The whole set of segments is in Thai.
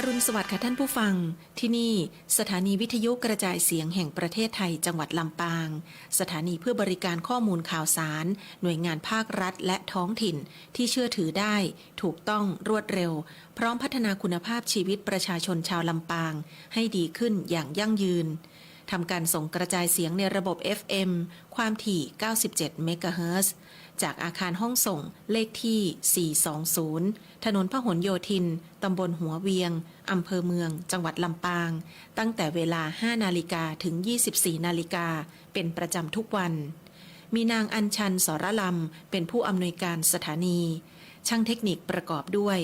รุณสวัสดิ์ค่ะท่านผู้ฟังที่นี่สถานีวิทยุกระจายเสียงแห่งประเทศไทยจังหวัดลำปางสถานีเพื่อบริการข้อมูลข่าวสารหน่วยงานภาครัฐและท้องถิ่นที่เชื่อถือได้ถูกต้องรวดเร็วพร้อมพัฒนาคุณภาพชีวิตประชาชนชาวลำปางให้ดีขึ้นอย่างยั่งยืนทำการส่งกระจายเสียงในระบบ FM ความถี่ 97 เมกะเฮิรตซ์จากอาคารห้องส่งเลขที่ 420 ถนนพหลโยธิน ตำบลหัวเวียง อำเภอเมือง จังหวัดลำปาง ตั้งแต่เวลา 5 นาฬิกาถึง 24 นาฬิกา เป็นประจำทุกวัน มีนางอัญชัน สรลำ เป็นผู้อำนวยการสถานี ช่างเทคนิคประกอบด้วย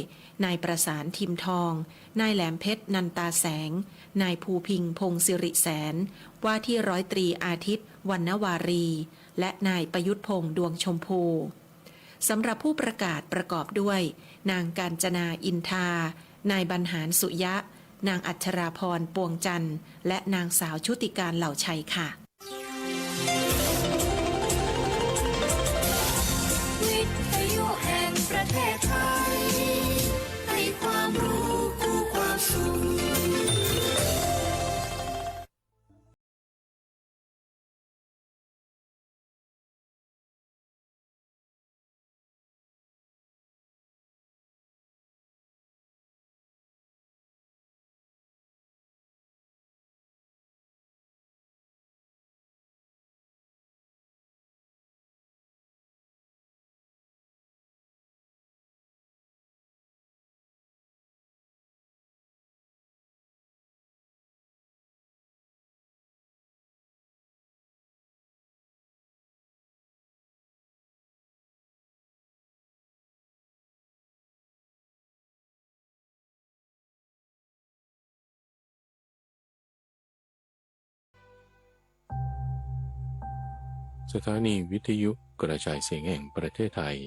นายประสานทิมทอง นายแหลมเพชรนันตาแสง นายภูพิงพงศิริแสน ว่าที่ร้อยตรีอาทิตย์วรรณวารี และนายประยุทธ์พงษ์ดวงชมพูสำหรับผู้ประกาศประกอบด้วย นางกาญจนาอินทา นายบรรหารสุยะ นางอัชราพรปวงจันทร์ และนางสาวชุติการเหล่าชัยค่ะวิทยุแห่งประเทศไทยให้ความรู้คู่ความสุขสถานีวิทยุกระจายเสียงแห่งประเทศไทย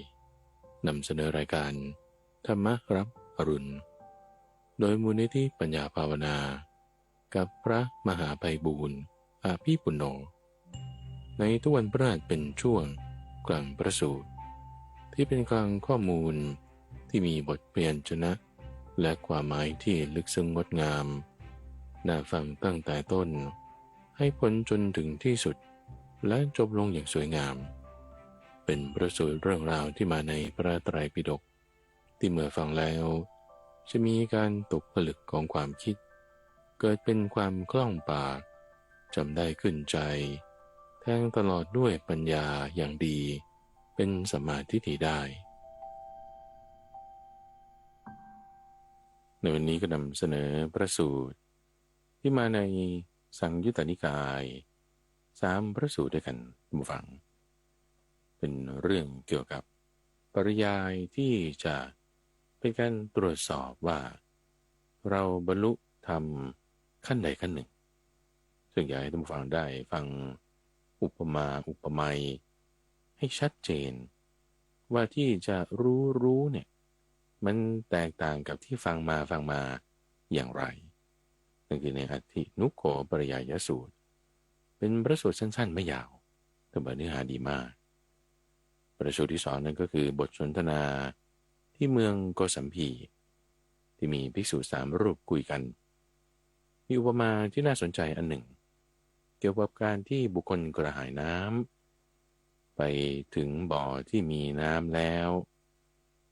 นำเสนอรายการธรรมรับอรุณโดยมูลนิธิปัญญาภาวนากับพระมหาไพบูลย์อาภีปุณโญในทุกวันพฤหัสเป็นช่วงกลางประสูติที่เป็นกลางข้อมูลที่มีบทเปลี่ยนชนะและความหมายที่ลึกซึ้งงดงามน่าฟังตั้งแต่ต้นให้พ้นจนถึงที่สุดและจบลงอย่างสวยงามเป็นประสูติเรื่องราวที่มาในพระไตรปิฎกที่เมื่อฟังแล้วจะมีการตกผลึกของความคิดเกิดเป็นความคล่องปากจำได้ขึ้นใจแทงตลอดด้วยปัญญาอย่างดีเป็นสัมมาทิฏฐิได้ในวันนี้ก็นำเสนอพระสูตรที่มาในสังยุตตนิกาย3 พระสูตรด้วยกันบูฟังเป็นเรื่องเกี่ยวกับปริยายที่จะเป็นการตรวจสอบว่าเราบรรลุธรรมขั้นใดขั้นหนึ่งซึ่งอยากให้ท่านผู้ฟังได้ฟังอุปมาอุปไมยให้ชัดเจนว่าที่จะรู้เนี่ยมันแตกต่างกับที่ฟังมาอย่างไรนั่นคือในอัตถินุโขปริยายสูตรเป็นพระสูตรสั้นๆไม่ยาวแต่เนื้อหาดีมากพระสูตรที่2นั้นก็คือบทสนทนาที่เมืองโกสัมพีที่มีภิกษุ3 รูปคุยกันมีอุปมาที่น่าสนใจอันหนึ่งเกี่ยวกับการที่บุคคลกระหายน้ำไปถึงบ่อที่มีน้ำแล้ว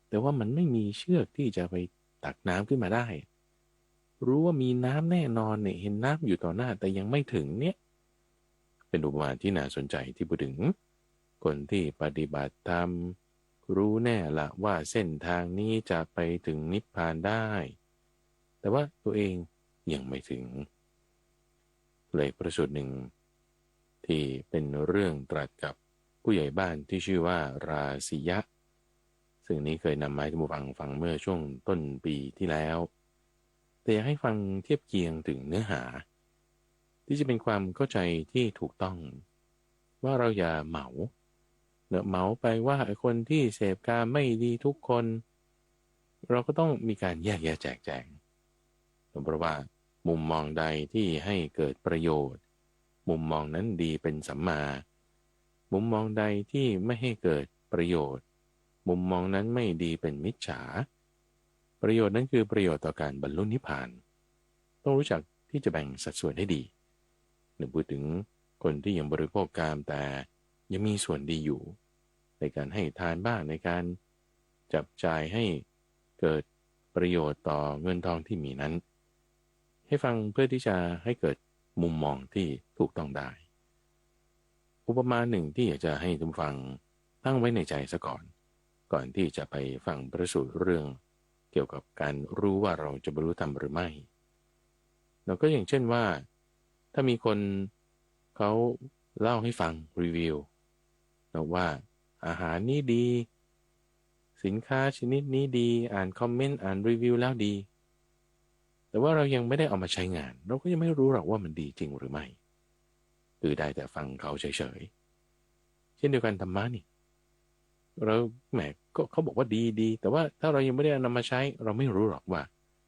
แต่ว่ามันไม่มีเชือกที่จะไปตักน้ำขึ้นมาได้รู้ว่ามีน้ำแน่นอนเนี่ยเห็นน้ำอยู่ต่อหน้าแต่ยังไม่ถึงเนี่ยเป็นอุปมาที่น่าสนใจที่พูดถึงคนที่ปฏิบัติธรรมรู้แน่ละว่าเส้นทางนี้จะไปถึงนิพพานได้แต่ว่าตัวเองยังไม่ถึงเลยประสูตรหนึ่งที่เป็นเรื่องตรัสกับผู้ใหญ่บ้านที่ชื่อว่าราศียะซึ่งนี้เคยนำมาให้ท่านผู้ฟังเมื่อช่วงต้นปีที่แล้วแต่อยากให้ฟังเทียบเคียงถึงเนื้อหาที่จะเป็นความเข้าใจที่ถูกต้องว่าเราอย่าเหมาไปว่าคนที่เสพกามไม่ดีทุกคนเราก็ต้องมีการแยกแยะแจกแจงเพราะว่ามุมมองใดที่ให้เกิดประโยชน์มุมมองนั้นดีเป็นสัมมามุมมองใดที่ไม่ให้เกิดประโยชน์มุมมองนั้นไม่ดีเป็นมิจฉา ประโยชน์นั้นคือประโยชน์ต่อการบรรลุนิพพานต้องรู้จักที่จะแบ่งสัดส่วนให้ดีหนึ่งพูดถึงคนที่ยังบริโภคกามแต่ยังมีส่วนดีอยู่ในการให้ทานบ้างในการจับจ่ายให้เกิดประโยชน์ต่อเงินทองที่มีนั้นให้ฟังเพื่อที่จะให้เกิดมุมมองที่ถูกต้องได้อุปมาหนึ่งที่อยากจะให้ทุกฟังตั้งไว้ในใจซะก่อนที่จะไปฟังประสูตรเรื่องเกี่ยวกับการรู้ว่าเราจะบรรลุธรรมหรือไม่เราก็อย่างเช่นว่าถ้ามีคนเขาเล่าให้ฟังรีวิวนะว่าอาหารนี้ดีสินค้าชนิดนี้ดีอ่านคอมเมนต์อ่านรีวิวแล้วดีแต่ว่าเรายังไม่ได้เอามาใช้งานเราก็ยังไม่รู้หรอกว่ามันดีจริงหรือไม่คือได้แต่ฟังเขาเฉยๆเช่นเดียวกันธรรมะนี่เราแหมก็เขาบอกว่าดีแต่ว่าถ้าเรายังไม่ได้นำมาใช้เราไม่รู้หรอกว่า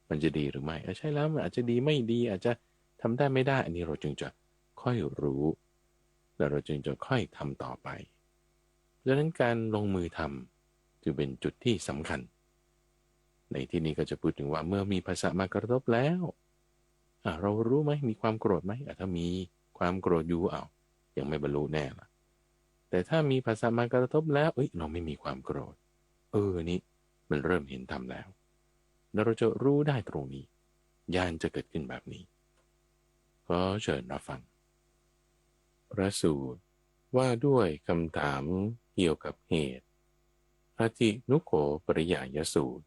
มันจะดีหรือไม่ใช่แล้วมันอาจจะดีไม่ดีอาจจะทำได้ไม่ได้อันนี้เราจึงจะค่อยรู้แล้วเราจึงจะค่อยทำต่อไปดังนั้นการลงมือทำจึงเป็นจุดที่สำคัญในที่นี้ก็จะพูดถึงว่าเมื่อมีภาษามากระทบแล้วเรารู้ไหมมีความโกรธไหมถ้ามีความโกรธอยู่ยังไม่บรรลุแน่ล่ะแต่ถ้ามีภาษามากระทบแล้วเราไม่มีความโกรธนี่มันเริ่มเห็นธรรมแล้วเราจะรู้ได้ตรงนี้ญาณจะเกิดขึ้นแบบนี้ขอเชิญรับฟังพระสูตรว่าด้วยคำถามเกี่ยวกับเหตุอธินุโขปริยายสูตร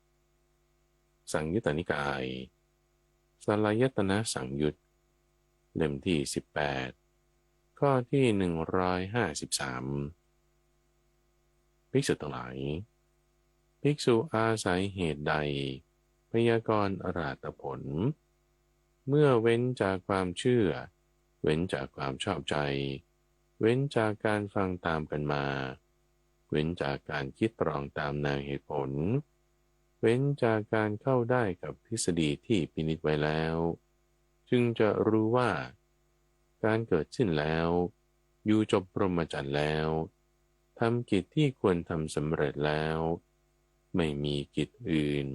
สังยุตตนิกายสลายตนะสังยุตเล่มที่18ข้อที่153ภิกษุทั้งหลายภิกษุอาศัยเหตุใดพยากรณ์อรหัตผลเมื่อเว้นจากความเชื่อเว้นจากความชอบใจเว้นจากการฟังตามกันมาเว้นจากการคิดตรองตามแนวเหตุผลเว้นจากการเข้าได้กับทฤษฎีที่พินิจไว้แล้วจึงจะรู้ว่าการเกิดสิ้นแล้วอยู่จบพรหมจรรย์แล้วทำกิจที่ควรทำสำเร็จแล้วไม่มีกิจอื่น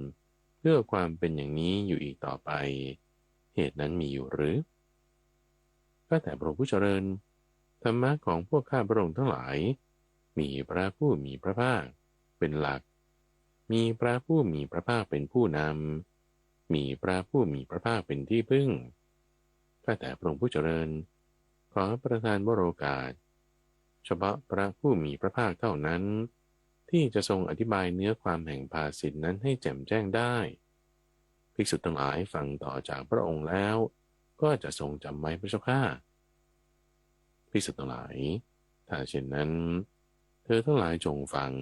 เพื่อความเป็นอย่างนี้อยู่อีกต่อไปเหตุนั้นมีอยู่หรือก็แต่พระผู้เจริญธรรมะของพวกข้าพระองค์ทั้งหลายมีพระผู้มีพระภาคเป็นหลักมีพระผู้มีพระภาคเป็นผู้นำมีพระผู้มีพระภาคเป็นที่พึ่งก็แต่พระองค์ผู้เจริญขอประทานวโรกาสเฉพาะพระผู้มีพระภาคเท่านั้นที่จะทรงอธิบายเนื้อความแห่งภาสิทธินั้นให้แจ่มแจ้งได้ภิกษุทั้งหลายฟังต่อจากพระองค์แล้วก็จะทรงจำไว้พระเจ้าข้าภิกษุทั้งหลายถ้าเช่นนั้นเธอทั้งหลายจงฟัง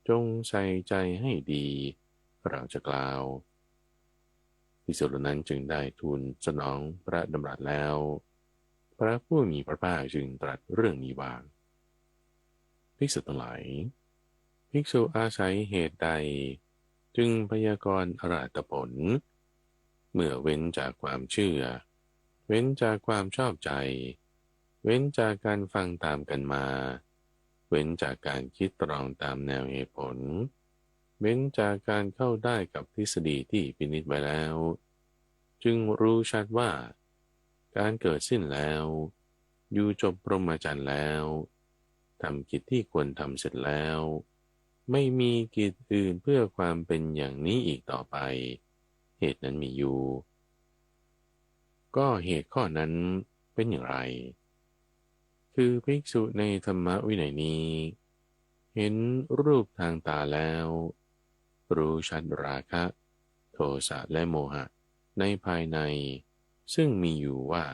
จงใส่ใจให้ดีเราจะกล่าวภิกษุเหล่านั้นจึงได้ทูลสนองพระดำรัสแล้วพระผู้มีพระภาคจึงตรัสเรื่องนี้ว่าภิกษุทั้งหลายภิกษุอาศัยเหตุใดจึงพยากรณ์อรหัตผลเมื่อเว้นจากความเชื่อเว้นจากความชอบใจเว้นจากการฟังตามกันมาเว้นจากการคิดตรองตามแนวเหตุผลเว้นจากการเข้าได้กับทฤษฎีที่พินิจไว้แล้วจึงรู้ชัดว่าการเกิดสิ้นแล้วอยู่จบพรหมจรรย์แล้วทำกิจที่ควรทำเสร็จแล้วไม่มีกิจอื่นเพื่อความเป็นอย่างนี้อีกต่อไปเหตุนั้นมีอยู่ก็เหตุข้อนั้นเป็นอย่างไรคือภิกษุในธรรมวินัยนี้เห็นรูปทางตาแล้วรู้ชัดราคะโทสะและโมหะในภายในซึ่งมีอยู่ว่า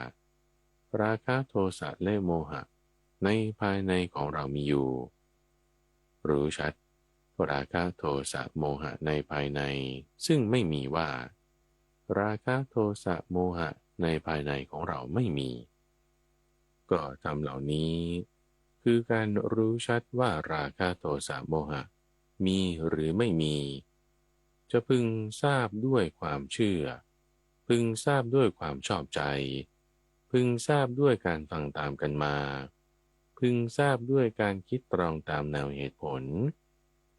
ราคะโทสะและโมหะในภายในของเรามีอยู่รู้ชัดราคะโทสะโมหะในภายในซึ่งไม่มีว่าราคะโทสะโมหะในภายในของเราไม่มีก็ทำเหล่านี้คือการรู้ชัดว่าราคะโทสะโมหะมีหรือไม่มีจะพึงทราบด้วยความเชื่อพึงทราบด้วยความชอบใจพึงทราบด้วยการฟังตามกันมาพึงทราบด้วยการคิดตรองตามแนวเหตุผล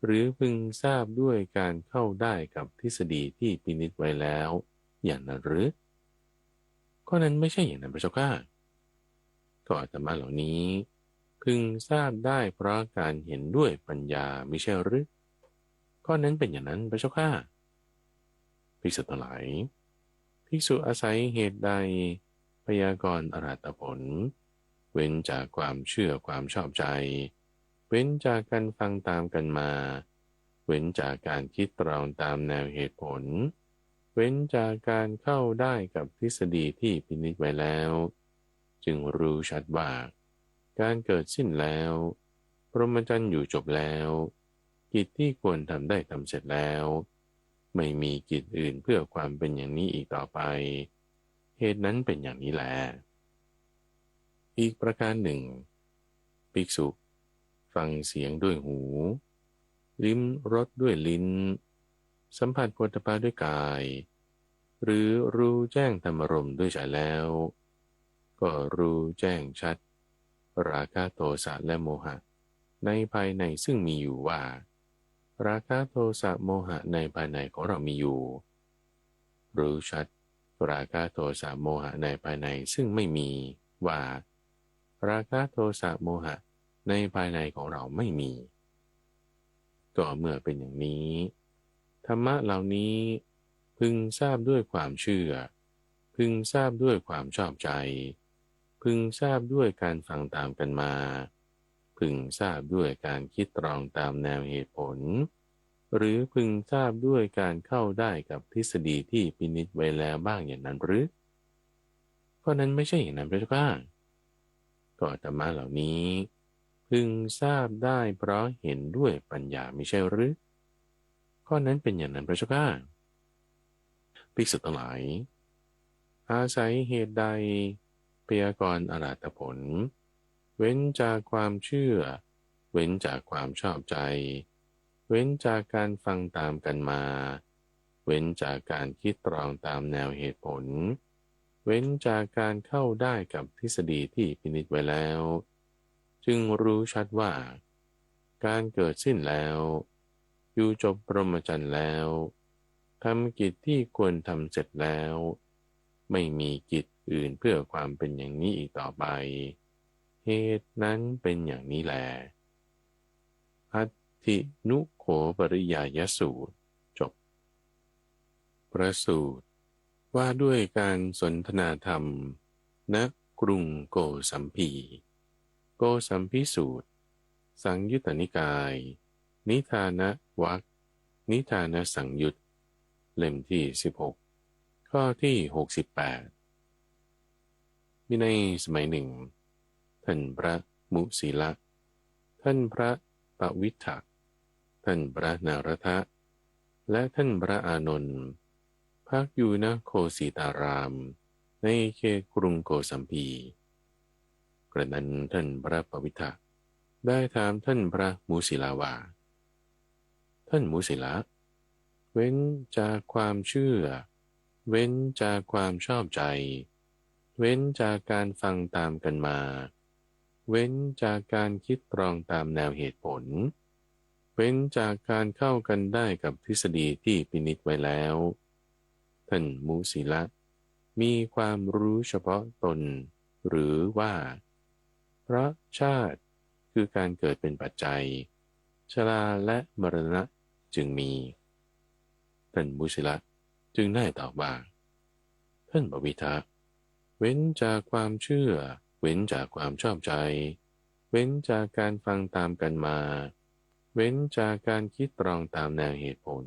หรือพึงทราบด้วยการเข้าได้กับทฤษฎีที่พินิจไว้แล้วอย่างนั้นหรือข้อนั้นไม่ใช่อย่างนั้นพระเจ้าข้าก็อาตมาเหล่านี้พึงทราบได้เพราะการเห็นด้วยปัญญาไม่ใช่หรือข้อนั้นเป็นอย่างนั้นพระเจ้าข้าภิกษุทั้งหลายภิกษุอาศัยเหตุใดพยากรณ์อรหัตผลเว้นจากความเชื่อความชอบใจเว้นจากการฟังตามกันมาเว้นจากการคิดตรองตามแนวเหตุผลเว้นจากการเข้าได้กับทฤษฎีที่พินิจไว้แล้วจึงรู้ชัดว่าการเกิดสิ้นแล้วพรหมจรรย์อยู่จบแล้วกิจที่ควรทำได้ทำเสร็จแล้วไม่มีกิจอื่นเพื่อความเป็นอย่างนี้อีกต่อไปเหตุนั้นเป็นอย่างนี้แหละอีกประการหนึ่งภิกษุฟังเสียงด้วยหูลิ้มรสด้วยลิ้นสัมผัสโผฏฐัพพะด้วยกายหรือรู้แจ้งธรรมารมณ์ด้วยใจแล้วก็รู้แจ้งชัดราคะโทสะและโมหะในภายในซึ่งมีอยู่ว่าราคะโทสะโมหะในภายในของเรามีอยู่รู้ชัดราคะโทสะโมหะในภายในซึ่งไม่มีว่าราคะโทสะโมหะในภายในของเราไม่มีก็เมื่อเป็นอย่างนี้ธรรมะเหล่านี้พึงทราบด้วยความเชื่อพึงทราบด้วยความชอบใจพึงทราบด้วยการฟังตามกันมาพึงทราบด้วยการคิดตรองตามแนวเหตุผลหรือพึงทราบด้วยการเข้าได้กับทฤษฎีที่พินิจไว้แล้วบ้างอย่างนั้นหรือเพราะนั้นไม่ใช่อย่างนั้นพระเจ้าข้าก็ธรรมะเหล่านี้พึงทราบได้เพราะเห็นด้วยปัญญาไม่ใช่หรือข้อนั้นเป็นอย่างนั้นพระเจ้าข้าภิกษุทั้งหลายอาศัยเหตุใดพยากรณ์อรหัตผลเว้นจากความเชื่อเว้นจากความชอบใจเว้นจากการฟังตามกันมาเว้นจากการคิดตรองตามแนวเหตุผลเว้นจากการเข้าได้กับทฤษฎีที่พินิจไว้แล้วจึงรู้ชัดว่าการเกิดสิ้นแล้วอยู่จบพรหมจรรย์แล้วทำกิจที่ควรทำเสร็จแล้วไม่มีกิจอื่นเพื่อความเป็นอย่างนี้อีกต่อไปเหตุนั้นเป็นอย่างนี้แลอัตถินุโขปริยายสูตรจบประสูตรว่าด้วยการสนทนาธรรมณกรุงโกสัมพีโกสัมพีสูตรสังยุตตนิกายนิทานวรรคนิทานสังยุตเล่มที่16ข้อที่68มีในสมัยหนึ่งท่านพระมุสีละท่านพระปวิทถะท่านพระนารทะและท่านพระอานนท์พักอยู่ณโคสิตารามในเขตกรุงโกสัมพีกระนั้นท่านพระปวิทถะได้ถามท่านพระมุสีลาว่าท่านมุสีละเว้นจากความเชื่อเว้นจากความชอบใจเว้นจากการฟังตามกันมาเว้นจากการคิดตรองตามแนวเหตุผลเว้นจากการเข้ากันได้กับทฤษฎีที่พินิจไว้แล้วท่านมุสีละมีความรู้เฉพาะตนหรือว่าเพราะชาติคือการเกิดเป็นปัจจัยชราและมรณะจึงมีท่านมุสีละจึงได้ตอบว่าท่านปวิทะเว้นจากความเชื่อเว้นจากความชอบใจเว้นจากการฟังตามกันมาเว้นจากการคิดตรองตามแนวเหตุผล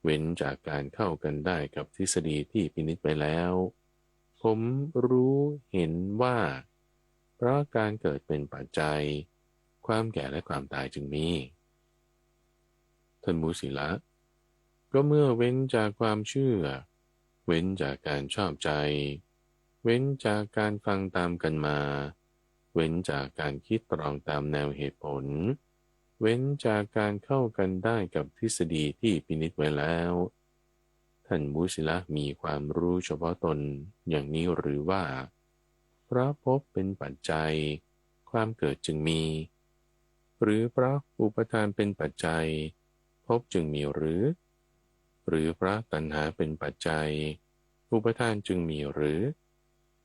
เว้นจากการเข้ากันได้กับทฤษฎีที่พินิจไปแล้วผมรู้เห็นว่าเพราะการเกิดเป็นปัจจัยความแก่และความตายจึงมีท่านมุสีละก็เมื่อเว้นจากความเชื่อเว้นจากการชอบใจเว้นจากการฟังตามกันมาเว้นจากการคิดตรองตามแนวเหตุผลเว้นจากการเข้ากันได้กับทฤษฎีที่พินิจไว้แล้วท่านมุสีละมีความรู้เฉพาะตนอย่างนี้หรือว่าเพราะพบเป็นปัจจัยความเกิดจึงมี หรือเพราะอุปทานเป็นปัจจัยภพจึงมีหรือเพราะตัณหาเป็นปัจจัยอุปทานจึงมีหรือ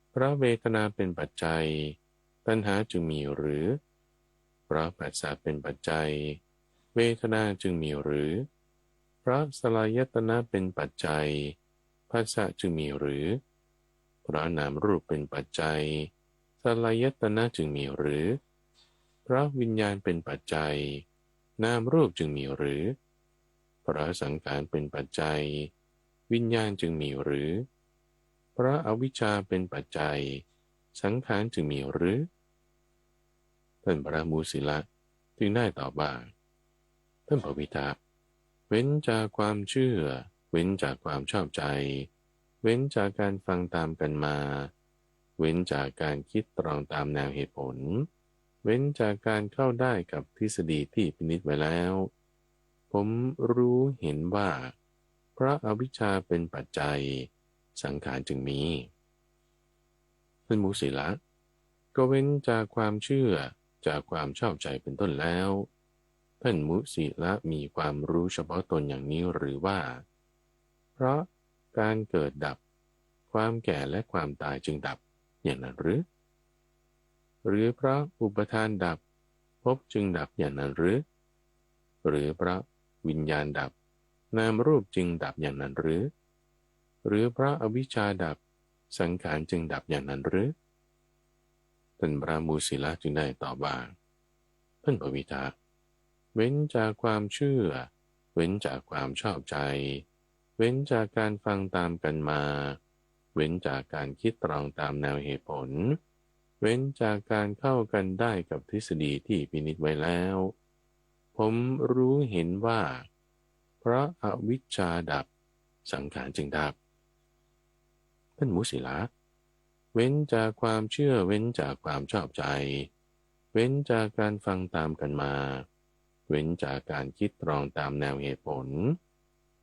เพราะเวทนาเป็นปัจจัยตัณหาจึงมีหรือเพราะผัสสะเป็นปัจจัยเวทนาจึงมีหรือเพราะสลายตนะเป็นปัจจัยผัสสะจึงมีหรือเพราะนามรูปเป็นปัจจัยสลายตนะจึงมีหรือเพราะวิญญาณเป็นปัจจัยนามรูปจึงมีหรือเพราะสังขารเป็นปัจจัยวิญญาณจึงมีหรือเพราะอวิชชาเป็นปัจจัยสังขารจึงมีหรือท่านพระมูสิละจึงได้ตอบว่าท่านพระวิทาเว้นจากความเชื่อเว้นจากความชอบใจเว้นจากการฟังตามกันมาเว้นจากการคิดตรองตามแนวเหตุผลเว้นจากการเข้าได้กับทฤษฎีที่พินิจไว้แล้วผมรู้เห็นว่าเพราะอวิชชาเป็นปัจจัยสังขารจึงมีท่านมูสิละก็เว้นจากความเชื่อจากความชอบใจเป็นต้นแล้วท่านมุสิละมีความรู้เฉพาะตนอย่างนี้หรือว่าเพราะการเกิดดับความแก่และความตายจึงดับอย่างนั้นหรือเพราะอุปทานดับภพจึงดับอย่างนั้นหรือเพราะวิญญาณดับนามรูปจึงดับอย่างนั้นหรือเพราะอวิชชาดับสังขารจึงดับอย่างนั้นหรือท่านพระมูสิละจึงได้ตอบว่าท่านพระวิทาเว้นจากความเชื่อเว้นจากความชอบใจเว้นจากการฟังตามกันมาเว้นจากการคิดตรองตามแนวเหตุผลเว้นจากการเข้ากันได้กับทฤษฎีที่พินิจไว้แล้วผมรู้เห็นว่าเพราะอวิชชาดับสังขารจึงดับท่านมุสิละเว้นจากความเชื่อเว้นจากความชอบใจเว้นจากการฟังตามกันมาเว้นจากการคิดตรองตามแนวเหตุผล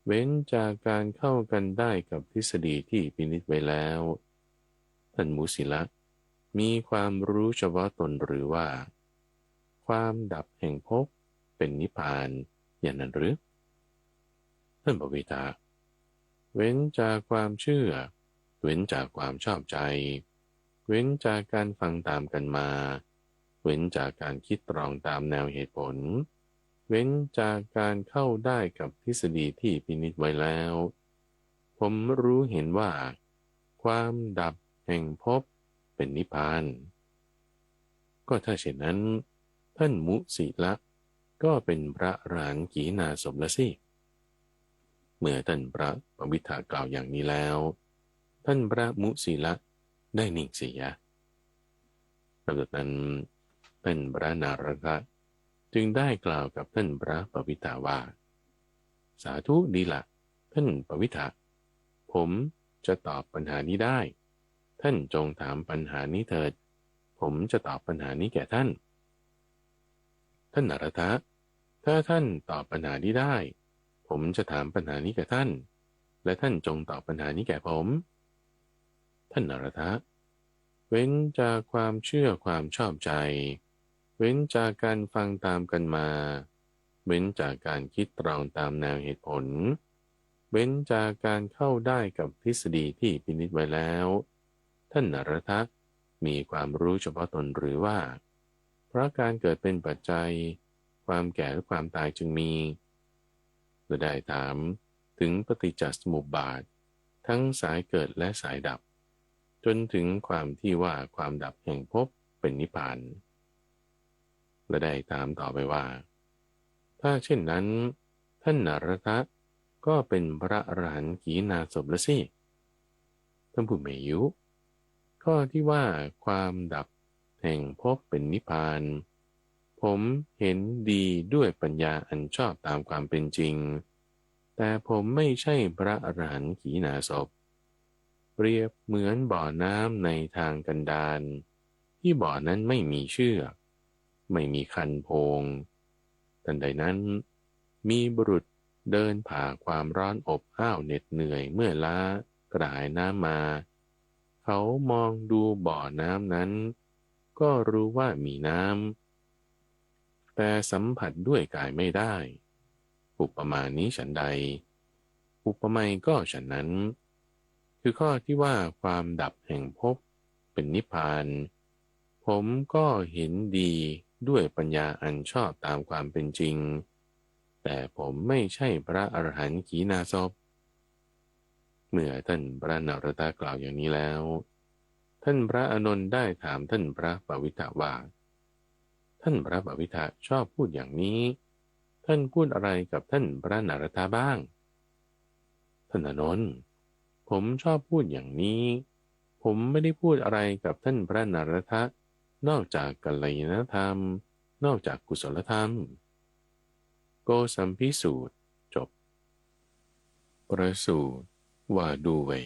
เว้นจากการเข้ากันได้กับทฤษฎีที่พินิจไว้แล้วท่านมุสิละมีความรู้เฉพาะตนหรือว่าความดับแห่งภพเป็นนิพพานอย่างนั้นหรือท่านพระวิทาเว้นจากความเชื่อเว้นจากความชอบใจเว้นจากการฟังตามกันมาเว้นจากการคิดตรองตามแนวเหตุผลเว้นจากการเข้าได้กับทฤษฎีที่พินิจไว้แล้วผมรู้เห็นว่าความดับแห่งภพเป็นนิพพานก็ถ้าเช่นนั้นท่านมุสิละก็เป็นพระอรหันต์ขีณาสพละสิเมื่อท่านพระปวิทธากล่าวอย่างนี้แล้วท่านพระมุสิละได้นิ่งเสียลำดับนั้นท่านพระนารถะจึงได้กล่าวกับท่านพระปวิทธาว่าสาธุดีละท่านปวิทธาผมจะตอบปัญหานี้ได้ท่านจงถามปัญหานี้เถิดผมจะตอบปัญหานี้แก่ท่านท่านนารถะถ้าท่านตอบปัญหานี้ได้ผมจะถามปัญหานี้แก่ท่านและท่านจงตอบปัญหานี้แก่ผมท่านนารถะเว้นจากความเชื่อความชอบใจเว้นจากการฟังตามกันมาเว้นจากการคิดตรองตามแนวเหตุผลเว้นจากการเข้าได้กับทฤษฎีที่พินิจไว้แล้วท่านนารถะมีความรู้เฉพาะตนหรือว่าเพราะการเกิดเป็นปัจจัยความแก่และความตายจึงมีและได้ถามถึงปฏิจจสมุปบาททั้งสายเกิดและสายดับจนถึงความที่ว่าความดับแห่งภพเป็นนิพพานและได้ถามต่อไปว่าถ้าเช่นนั้นท่านนารถะก็เป็นพระอรหันต์ขีณาสพละสิท่านผู้มีอายุข้อที่ว่าความดับแห่งภพเป็นนิพพานผมเห็นดีด้วยปัญญาอันชอบตามความเป็นจริงแต่ผมไม่ใช่พระอรหันต์ขีณาสพเปรียบเหมือนบ่อน้ำในทางกันดารที่บ่อนั้นไม่มีเชือกไม่มีคันโพงทันใดนั้นมีบุรุษเดินผ่าความร้อนอบอ้าวเหน็ดเหนื่อยเมื่อล้ากระหายน้ำมาเขามองดูบ่อน้ำนั้นก็รู้ว่ามีน้ แต่สัมผัสด้วยกายไม่ได้อุปมานี้ฉันใดอุปไมยก็ฉันนั้นคือข้อที่ว่าความดับแห่งภพเป็นนิพพานผมก็เห็นดีด้วยปัญญาอันชอบตามความเป็นจริงแต่ผมไม่ใช่พระอรหันต์ขีณาสพเมื่อท่านพระนรตากล่าวอย่างนี้แล้วท่านพระอานนท์ได้ถามท่านพระปวิตรว่าท่านพระปวิตรชอบพูดอย่างนี้ท่านพูดอะไรกับท่านพระนรตาบ้างท่านอานนท์ผมชอบพูดอย่างนี้ผมไม่ได้พูดอะไรกับท่านพระนรตะนอกจากกัลยาณธรรมนอกจากกุศลธรรมโกสัมภิสูตรจบประสูตรว่าด้วย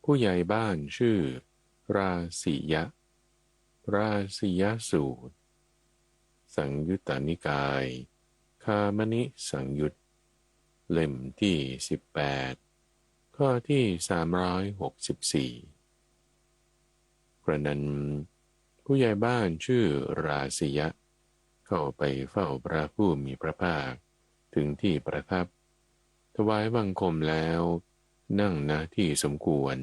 ผู้ใหญ่บ้านชื่อราศียะราศียสูตรสังยุตตนิกายคามนิสังยุตเล่มที่18ข้อที่364กระนั้นผู้ใหญ่บ้านชื่อราศียะเข้าไปเฝ้าพระผู้มีพระภาคถึงที่ประทับถวายบังคมแล้วนั่งณที่สมควร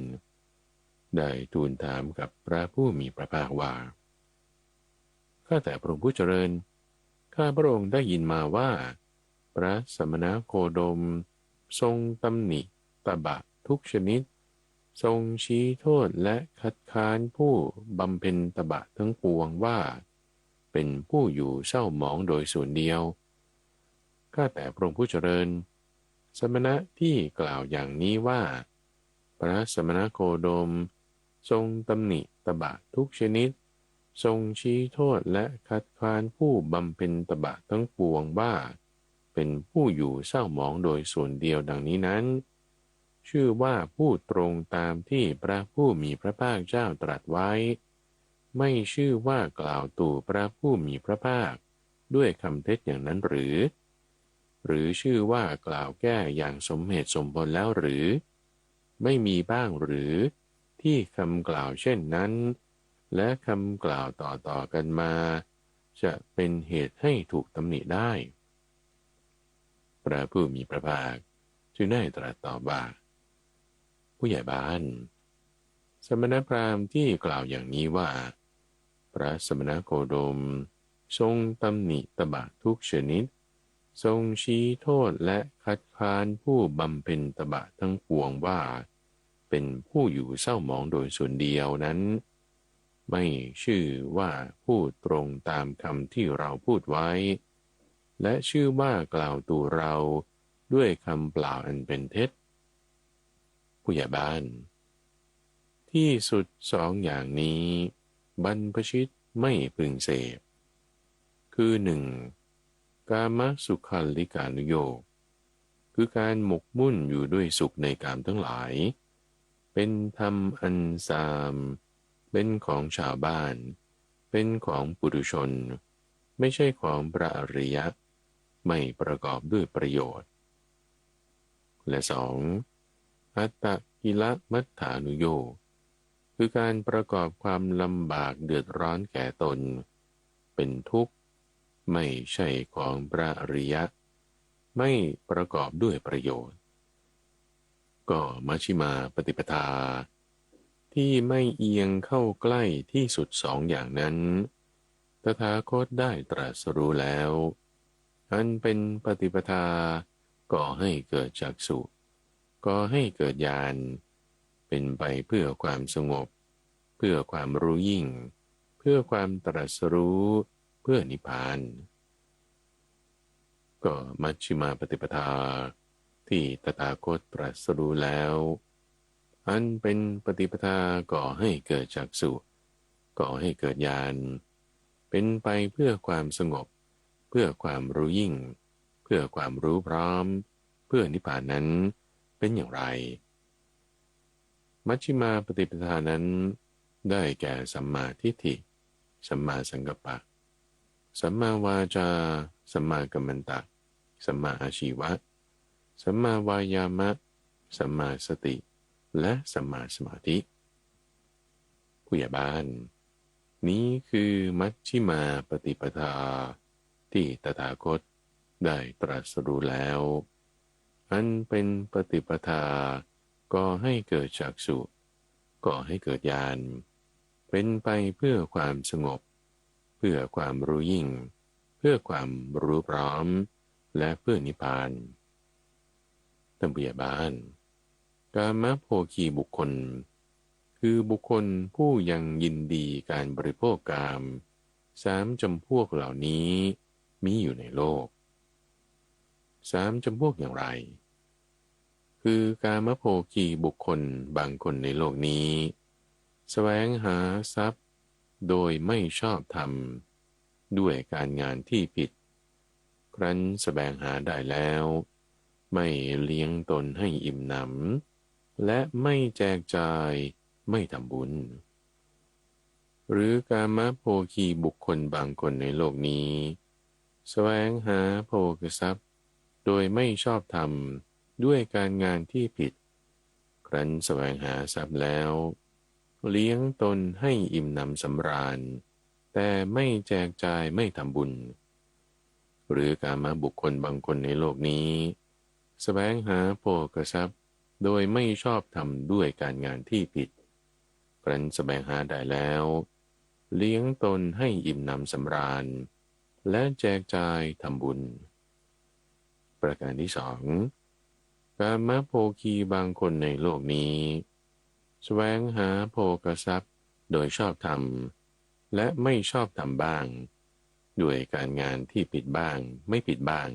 ได้ทูลถามกับพระผู้มีพระภาคว่าข้าแต่พระองค์ผู้เจริญข้าพระองค์ได้ยินมาว่าพระสมณโคดมทรงตำหนิตบะทุกชนิดทรงชี้โทษและคัดค้านผู้บำเพ็ญตบะทั้งปวงว่าเป็นผู้อยู่เศร้าหมองโดยส่วนเดียวข้าแต่พระองค์ผู้เจริญสมณะที่กล่าวอย่างนี้ว่าพระสมณโคดมทรงตำหนิตบะทุกชนิดทรงชี้โทษและคัดค้านผู้บำเพ็ญตบะทั้งปวงว่าเป็นผู้อยู่เศร้าหมองโดยส่วนเดียวดังนี้นั้นชื่อว่าพูดตรงตามที่พระผู้มีพระภาคเจ้าตรัสไว้ไม่ชื่อว่ากล่าวตู่พระผู้มีพระภาคด้วยคำเท็จอย่างนั้นหรือชื่อว่ากล่าวแก้อย่างสมเหตุสมผลแล้วหรือไม่มีบ้างหรือที่คำกล่าวเช่นนั้นและคำกล่าวต่อกันมาจะเป็นเหตุให้ถูกตำหนิได้พระผู้มีพระภาคจึงได้ตรัสตอบว่าผู้ใหญ่บ้านสมณพราหมณ์ที่กล่าวอย่างนี้ว่าพระสมณโคดมทรงตำหนิตบะทุกชนิดทรงชี้โทษและคัดค้านผู้บำเพ็ญตบะทั้งปวงว่าเป็นผู้อยู่เศร้าหมองโดยส่วนเดียวนั้นไม่ชื่อว่าพูดตรงตามคำที่เราพูดไว้และชื่อว่ากล่าวตู่เราด้วยคำเปล่าอันเป็นเท็จผู้ใหญ่บ้านที่สุดสองอย่างนี้บรรพชิตไม่พึงเสพคือหนึ่งกามสุขัลลิกานุโยคคือการหมกมุ่นอยู่ด้วยสุขในกามทั้งหลายเป็นธรรมอันซามเป็นของชาวบ้านเป็นของปุถุชนไม่ใช่ของพระอริยะไม่ประกอบด้วยประโยชน์และสองอัตตกิลมัฏฐานุโยคคือการประกอบความลำบากเดือดร้อนแก่ตนเป็นทุกข์ไม่ใช่ของพระอริยะไม่ประกอบด้วยประโยชน์ก็มัชฌิมาปฏิปทาที่ไม่เอียงเข้าใกล้ที่สุดสองอย่างนั้นตถาคตได้ตรัสรู้แล้วอันเป็นปฏิปทาก่อให้เกิดจักษุก่อให้เกิดญาณเป็นไปเพื่อความสงบเพื่อความรู้ยิ่งเพื่อความตรัสรู้เพื่อนิพพานก็มัชฌิมาปฏิปทาที่ตถาคตตรัสรู้แล้วอันเป็นปฏิปทาก่อให้เกิดจักษุก่อให้เกิดญาณเป็นไปเพื่อความสงบเพื่อความรู้ยิ่งเพื่อความรู้พร้อมเพื่อนิพพานนั้นเป็นอย่างไรมัชฌิมาปฏิปทานั้นได้แก่สัมมาทิฏฐิสัมมาสังกัปปะสัมมาวาจาสัมมากัมมันตะสัมมาอาชีวะสัมมาวายามะสัมมาสติและสัมมาสมาธิผู้ใหญ่บ้านนี้คือมัชฌิมาปฏิปทา ที่ตถาคตได้ตรัสรู้แล้วอันเป็นปฏิปทาก่อให้เกิดจักษุก่อให้เกิดญาณเป็นไปเพื่อความสงบเพื่อความรู้ยิ่งเพื่อความรู้พร้อมและเพื่อนิพพานท่านผู้ใหญ่บ้านกามโภคีบุคคลคือบุคคลผู้ยังยินดีการบริโภคกามสามจำพวกเหล่านี้มีอยู่ในโลกสามจำพวกอย่างไรคือกามโภคีบุคคลบางคนในโลกนี้แสวงหาทรัพย์โดยไม่ชอบธรรมด้วยการงานที่ผิดครั้นแสวงหาได้แล้วไม่เลี้ยงตนให้อิ่มหนำและไม่แจกจ่ายไม่ทำบุญหรือกามโภคีบุคคลบางคนในโลกนี้แสวงหาโภคทรัพย์โดยไม่ชอบธรรมด้วยการงานที่ผิดครั้นแสวงหาทรัพย์แล้วเลี้ยงตนให้อิ่มหนำสำราญแต่ไม่แจกจ่ายไม่ทำบุญหรือกามบุคคลบางคนในโลกนี้แสวงหาโภคทรัพย์โดยไม่ชอบทำด้วยการงานที่ผิดครั้นแสวงหาได้แล้วเลี้ยงตนให้อิ่มหนำสำราญและแจกจ่ายทำบุญประการที่สองกามโภคีบางคนในโลกนี้แสวงหาโภคทรัพย์โดยชอบธรรมและไม่ชอบธรรมบ้างด้วยการงานที่ผิดบ้างไม่ผิดบ้าง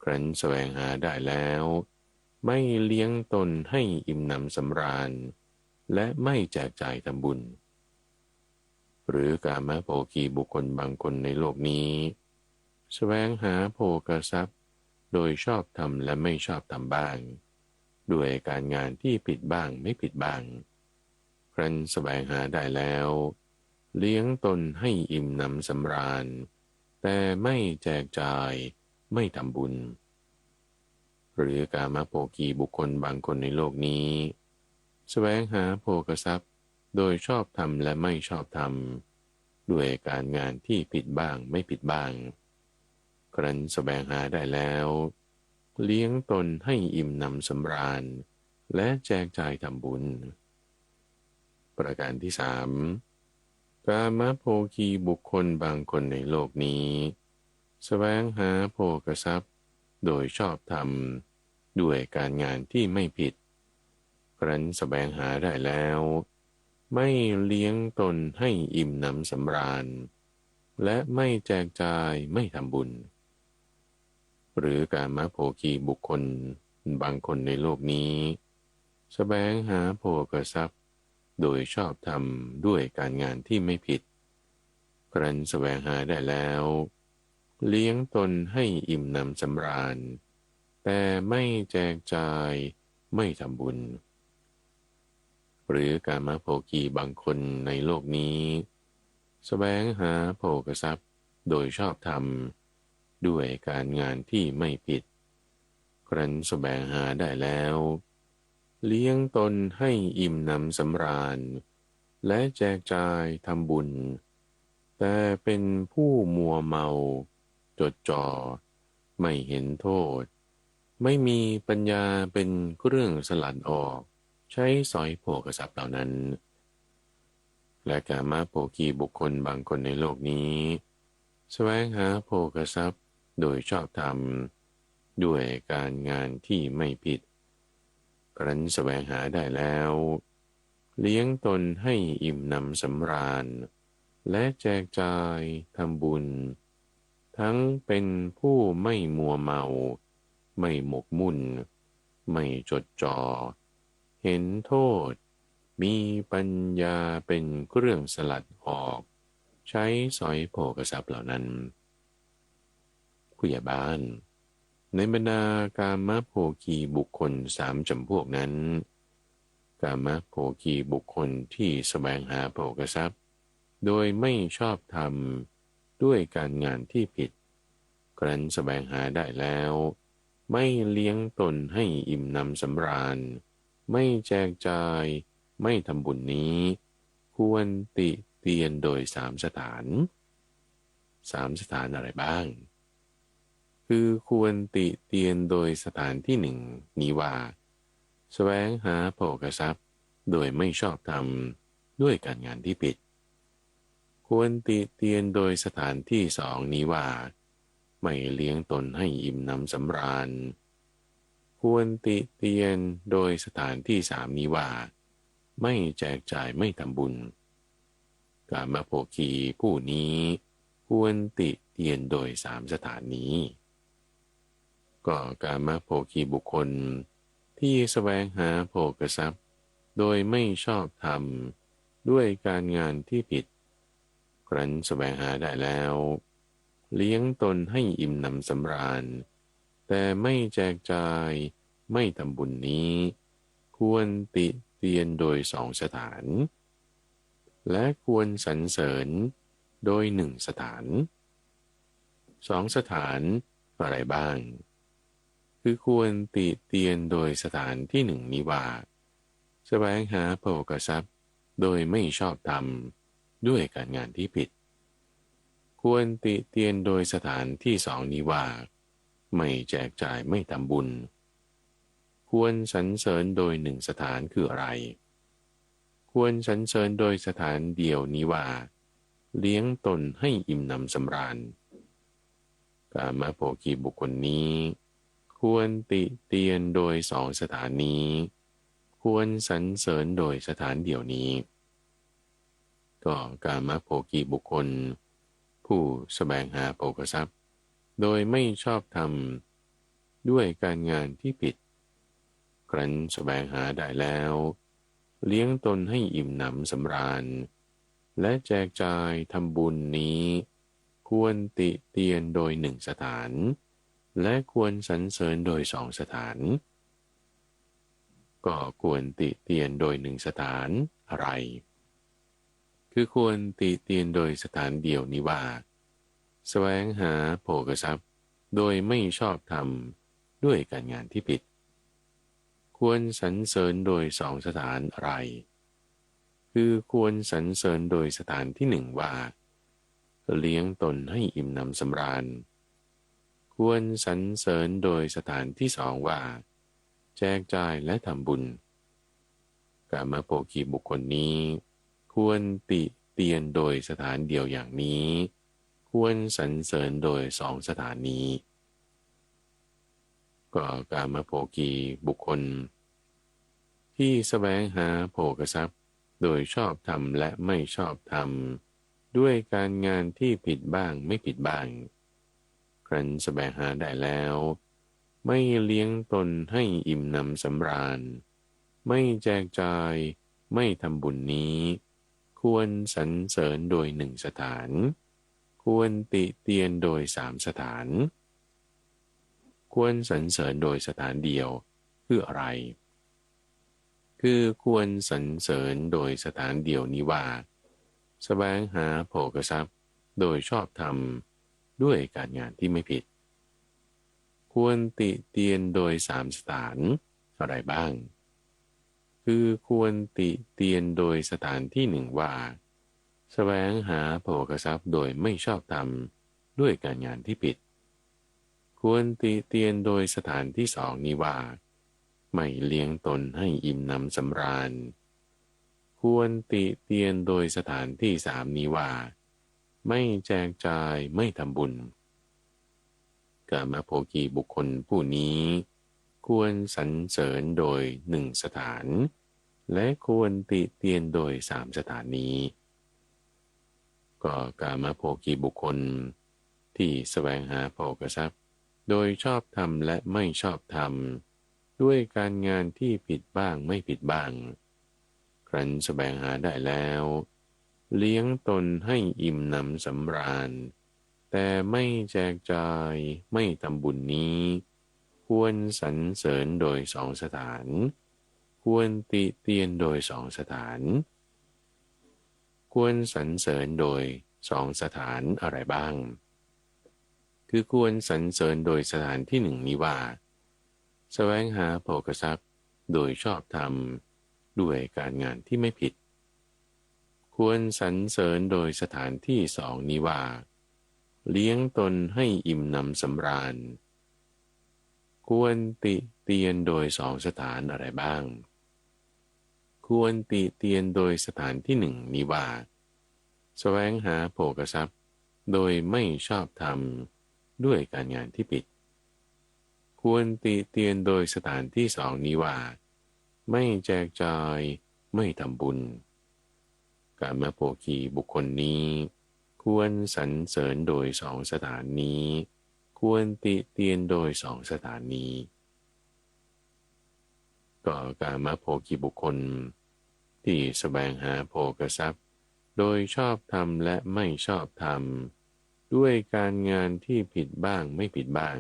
ครั้นแสวงหาได้แล้วไม่เลี้ยงตนให้อิ่มหนำสำราญและไม่แจกจ่ายทำบุญหรือกามโภคีบุคคลบางคนในโลกนี้แสวงหาโภคทรัพย์โดยชอบธรรมและไม่ชอบธรรมบ้างด้วยการงานที่ผิดบ้างไม่ผิดบ้างครั้นแสวงหาได้แล้วเลี้ยงตนให้อิ่มหนำสำราญแต่ไม่แจกจ่ายไม่ทำบุญหรือกามโภคีบุคคลบางคนในโลกนี้แสวงหาโภคทรัพย์โดยชอบธรรมและไม่ชอบธรรมด้วยการงานที่ผิดบ้างไม่ผิดบ้างครั้นแสวงหาได้แล้วเลี้ยงตนให้อิ่มหนำสำราญและแจกจ่ายทำบุญประการที่สามกามโภคีบุคคลบางคนในโลกนี้แสวงหาโภคทรัพย์โดยชอบธรรมด้วยการงานที่ไม่ผิดครั้นแสวงหาได้แล้วไม่เลี้ยงตนให้อิ่มหนำสำราญและไม่แจกจ่ายไม่ทำบุญหรือกามโภคีบุคคลบางคนในโลกนี้แสวงหาโภคทรัพย์โดยชอบธรรมด้วยการงานที่ไม่ผิดครั้นแสวงหาได้แล้วเลี้ยงตนให้อิ่มหนำสำราญแต่ไม่แจกจ่ายไม่ทำบุญหรือกามโภคีบางคนในโลกนี้แสวงหาโภคทรัพย์โดยชอบธรรมด้วยการงานที่ไม่ผิดครั้นแสวงหาได้แล้วเลี้ยงตนให้อิ่มหนำสำราญและแจกจ่ายทำบุญแต่เป็นผู้มัวเมาจดจ่อไม่เห็นโทษไม่มีปัญญาเป็นเครื่องสลัดออกใช้สอยโภคทรัพย์เหล่านั้นและกามโภคีบุคคลบางคนในโลกนี้แสวงหาโภคทรัพย์โดยชอบธรรมด้วยการงานที่ไม่ผิดครั้นแสวงหาได้แล้วเลี้ยงตนให้อิ่มหนำสำราญและแจกจ่ายทำบุญทั้งเป็นผู้ไม่มัวเมาไม่หมกมุ่นไม่จดจ่อเห็นโทษมีปัญญาเป็นเครื่องสลัดออกใช้สอยโภคทรัพย์เหล่านั้นผู้ใหญ่บ้านในบรรดากามโภคีบุคคลสามจำพวกนั้นกามโภคีบุคคลที่แสวงหาโภคทรัพย์โดยไม่ชอบธรรมด้วยการงานที่ผิดครั้นแสวงหาได้แล้วไม่เลี้ยงตนให้อิ่มหนำสำราญไม่แจกจ่ายไม่ทำบุญนี้ควรติเตียนโดยสามสถาน สถานอะไรบ้างคือควรติเตียนโดยสถานที่หนึ่งนี้ว่าแสวงหาโภคทรัพย์โดยไม่ชอบธรรมด้วยการงานที่ผิดควรติเตียนโดยสถานที่สองนี้ว่าไม่เลี้ยงตนให้อิ่มหนำสำราญควรติเตียนโดยสถานที่สามนี้ว่าไม่แจกจ่ายไม่ทำบุญกามโภคีผู้นี้ควรติเตียนโดยสามสถานนี้ก็กามโภคีบุคคลที่แสวงหาโภคทรัพย์โดยไม่ชอบธรรมด้วยการงานที่ผิดครั้นแสวงหาได้แล้วเลี้ยงตนให้อิ่มหนำสำราญแต่ไม่แจกจ่ายไม่ทำบุญนี้ควรติเตียนโดยสองสถานและควรสรรเสริญโดยหนึ่งสถานสองสถานอะไรบ้างคือควรติเตียนโดยสถานที่หนึ่งนี้ว่าแสวงหาโภคทรัพย์โดยไม่ชอบธรรมด้วยการงานที่ผิดควรติเตียนโดยสถานที่สองนี้ว่าไม่แจกจ่ายไม่ทำบุญควรสรรเสริญโดยหนึ่งสถานคืออะไรควรสรรเสริญโดยสถานเดียวนี้ว่าเลี้ยงตนให้อิ่มหนำสำราญกามโภคีบุคคลนี้ควรติเตียนโดยสองสถานนี้ควรสรรเสริญโดยสถานเดียวนี้ก็กามโภคีบุคคลผู้แสวงหาโภคทรัพย์โดยไม่ชอบธรรมด้วยการงานที่ผิดครั้นแสวงหาได้แล้วเลี้ยงตนให้อิ่มหนำสำราญและแจกจ่ายทำบุญนี้ควรติเตียนโดยหนึ่งสถานและควรสรรเสริญโดยสองสถานก็ควรติเตียนโดยหนึ่งสถานอะไรคือควรติเตียนโดยสถานเดียวนี้ว่าแสวงหาโภคทรัพย์โดยไม่ชอบธรรมด้วยการงานที่ผิดควรสรรเสริญโดยสองสถานอะไรคือควรสรรเสริญโดยสถานที่หนึ่งว่าเลี้ยงตนให้อิ่มหนำสำราญควรสรรเสริญโดยสถานที่สองว่าแจกจ่ายและทำบุญกามโภคีบุคคลนี้ควรติเตียนโดยสถานเดียวอย่างนี้ควรสรรเสริญโดยสองสถานนี้ก็กามโภคีบุคคลที่แสวงหาโภคทรัพย์โดยชอบธรรมและไม่ชอบธรรมด้วยการงานที่ผิดบ้างไม่ผิดบ้างครั้นแสวงหาได้แล้วไม่เลี้ยงตนให้อิ่มหนำสำราญไม่แจกจ่ายไม่ทำบุญนี้ควรสรรเสริญโดยหนึ่งสถานควรติเตียนโดยสามสถานควรสรรเสริญโดยสถานเดียวคืออะไรคือควรสรรเสริญโดยสถานเดียวนี้ว่าแสวงหาโภคทรัพย์โดยชอบธรรมด้วยการงานที่ไม่ผิดควรติเตียนโดยสามสถานอะไรบ้างคือควรติเตียนโดยสถานที่หนึ่งว่าแสวงหาโภคทรัพย์โดยไม่ชอบธรรมด้วยการงานที่ผิดควรติเตียนโดยสถานที่สองนี้ว่าไม่เลี้ยงตนให้อิ่มหนำสำราญควรติเตียนโดยสถานที่สามนี้ว่าไม่แจกจ่ายไม่ทำบุญกามโภคีบุคคลผู้นี้ควรสรรเสริญโดยหนึ่งสถานและควรติเตียนโดยสามสถานนี้ก็กามโภคีบุคคลที่แสวงหาโภคทรัพย์โดยชอบธรรมและไม่ชอบธรรมด้วยการงานที่ผิดบ้างไม่ผิดบ้างครั้นแสวงหาได้แล้วเลี้ยงตนให้อิ่มหนำสำราญแต่ไม่แจกจ่ายไม่ทำบุญนี้ควรสรรเสริญโดยสองสถานควรติเตียนโดยสองสถานควรสรรเสริญโดยสองสถานอะไรบ้างคือควรสรรเสริญโดยสถานที่หนึ่งนี้ว่าแสวงหาโภคทรัพย์โดยชอบธรรมด้วยการงานที่ไม่ผิดควรสรรเสริญโดยสถานที่สองนี้ว่า เลี้ยงตนให้อิ่มหนำสำราญควรติเตียนโดยสองสถานอะไรบ้างควรติเตียนโดยสถานที่หนึ่งนี้ว่าแสวงหาโภคทรัพย์โดยไม่ชอบธรรมด้วยการงานที่ผิดควรติเตียนโดยสถานที่สองนี้ว่าไม่แจกจ่ายไม่ทำบุญกามโภคีบุคคลนี้ควรสรรเสริญโดยสองสถานนี้ควรติเตียนโดยสองสถานนี้ก็กามโภคีบุคคลที่แสวงหาโภคทรัพย์โดยชอบธรรมและไม่ชอบธรรมด้วยการงานที่ผิดบ้างไม่ผิดบ้าง